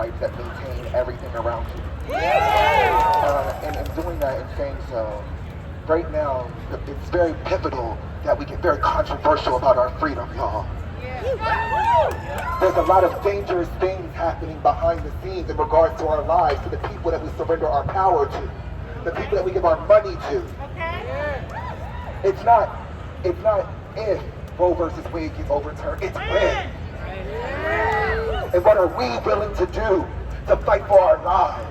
tribes that maintain everything around you. And in doing that and saying so, right now, it's very pivotal that we get very controversial about our freedom, y'all. There's a lot of dangerous things happening behind the scenes in regards to our lives, to the people that we surrender our power to, the people that we give our money to. It's not if Roe versus Wade gets overturned, it's when. And what are we willing to do to fight for our lives?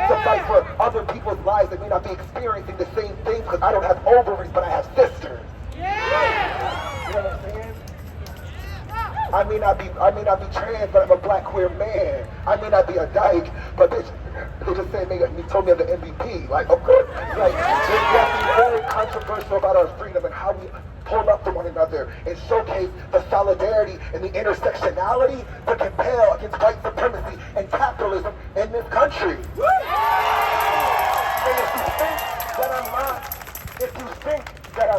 To fight for other people's lives that may not be experiencing the same thing, because I don't have ovaries, but I have sisters. You know what I'm saying? I may not be trans, but I'm a black queer man. I may not be a dyke, but they just say he told me I'm the MVP. Like, okay, like we have to be very controversial about our freedom and how we pull up for one another and showcase the solidarity and the intersectionality to compel against white supremacy and capitalism in this country. And if you think that I'm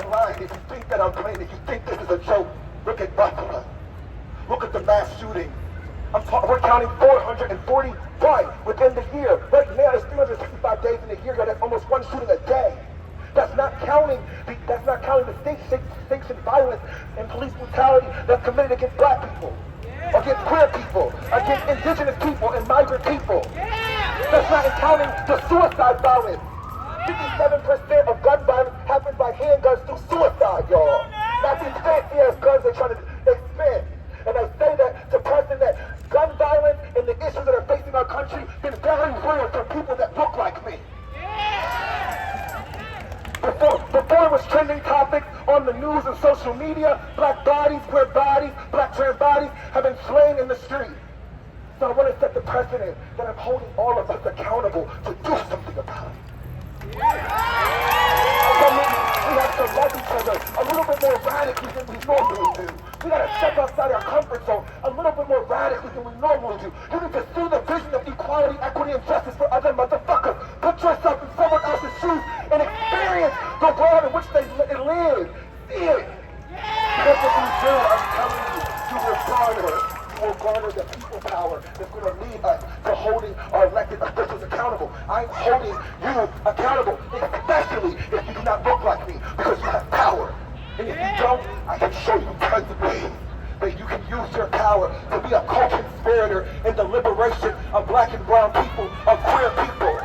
lying, if you think that I'm playing, if you think this is a joke, look at Buffalo. Look at the mass shooting. We're counting 441 within the year. Right now, there's 365 days in the year. That's almost one shooting a day. That's not counting the state-sanctioned violence and police brutality that's committed against black people, against queer people, against indigenous people and migrant people. That's not counting the suicide violence. 57% of gun violence happens by handguns through suicide, y'all. Not these fancy-ass guns they're trying to expand. And I say that to present that gun violence and the issues that are facing our country been very real for people that look like me. Before it was trending topics on the news and social media, black bodies, queer bodies, black trans bodies have been slain in the street. So I want to set the precedent that I'm holding all of us accountable to do something about it. We have to love each other a little bit more radically than we normally do. We gotta step outside our comfort zone a little bit more radically than we normally do. You need to see the vision of equality, equity, and justice for other motherfuckers. Put yourself in someone else's shoes and experience the world in which they live. See it. Because if you do, I'm telling you, you will garner the people power that's going to lead us to holding our elected officials accountable. I'm holding you accountable, especially if you do not look like me, because you have power. And if you don't, I can show you tons of ways that you can use your power to be a co-conspirator in the liberation of black and brown people, of queer people. Raise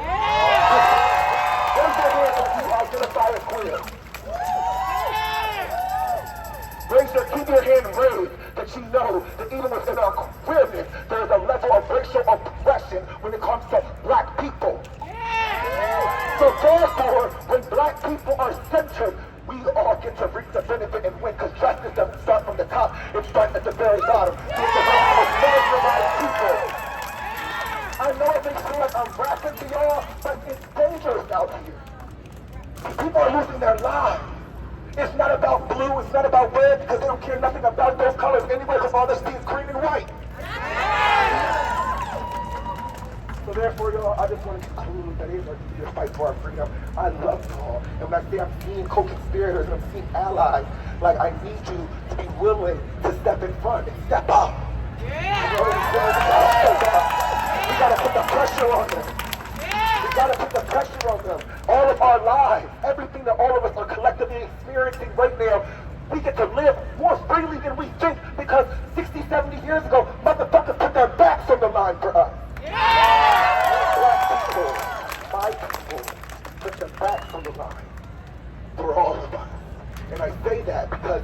your hand if you identify as queer. Keep your hand raised that you know that even within our queerness, there is a level of racial oppression when it comes to black people. So therefore, when black people are centered, we all get to reap the benefit and win, because justice doesn't start from the top, it starts at the very bottom. It's about our marginalized people. I know it may seem like I'm rapping to y'all, but it's dangerous out here. People are losing their lives. It's not about blue, it's not about red, because they don't care nothing about those colors anyway, because all they see is cream and white. So therefore, y'all, I just want to conclude that it is a fight for our freedom. I love y'all. And when I say I'm seeing co-conspirators and I'm seeing allies, like, I need you to be willing to step in front and step up. You know what I'm saying? We gotta put the pressure on them. We gotta put the pressure on them. All of our lives, everything that all of us are collectively experiencing right now, we get to live more freely than we think, because 60, 70 years ago, motherfuckers put their backs on the line for us. Black people, my people, put their backs on the line for all of us. And I say that because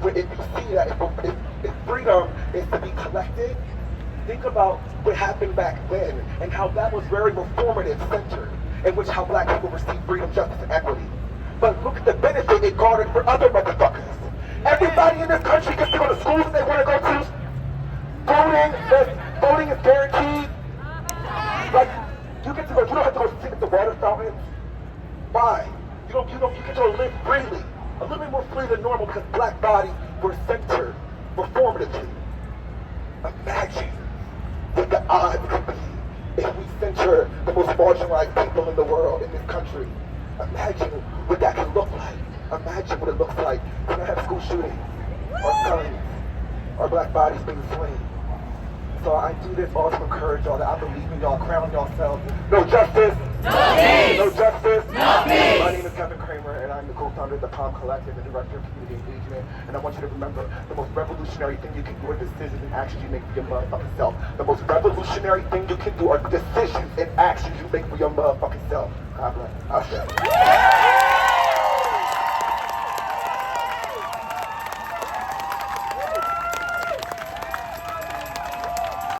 if you see that, if freedom is to be collected, think about what happened back then and how that was very reformative centered, in which how black people received freedom, justice, and equity. But look at the benefit it garnered for other motherfuckers. Everybody in this country gets to go to schools that they want to go to. Voting is guaranteed. Like, you don't have to go sit at the water fountain. Why? You get to live freely. A little bit more free than normal, because black bodies were centered reformatively. Imagine what the odds could be if we center the most marginalized people in the world, in this country. Imagine what that could look like. Imagine what it looks like when I have school shootings, or guns, or black bodies being slain. So I do this all to encourage y'all that I believe in y'all, crown yourselves. No justice. No peace. No justice. No peace. My name is Kevin Kramer, and I'm the co-founder of the Palm Collective and director of community engagement. And I want you to remember, the most revolutionary thing you can do are decisions and actions you make for your motherfucking self. The most revolutionary thing you can do are decisions and actions you make for your motherfucking self. God bless. I'll share.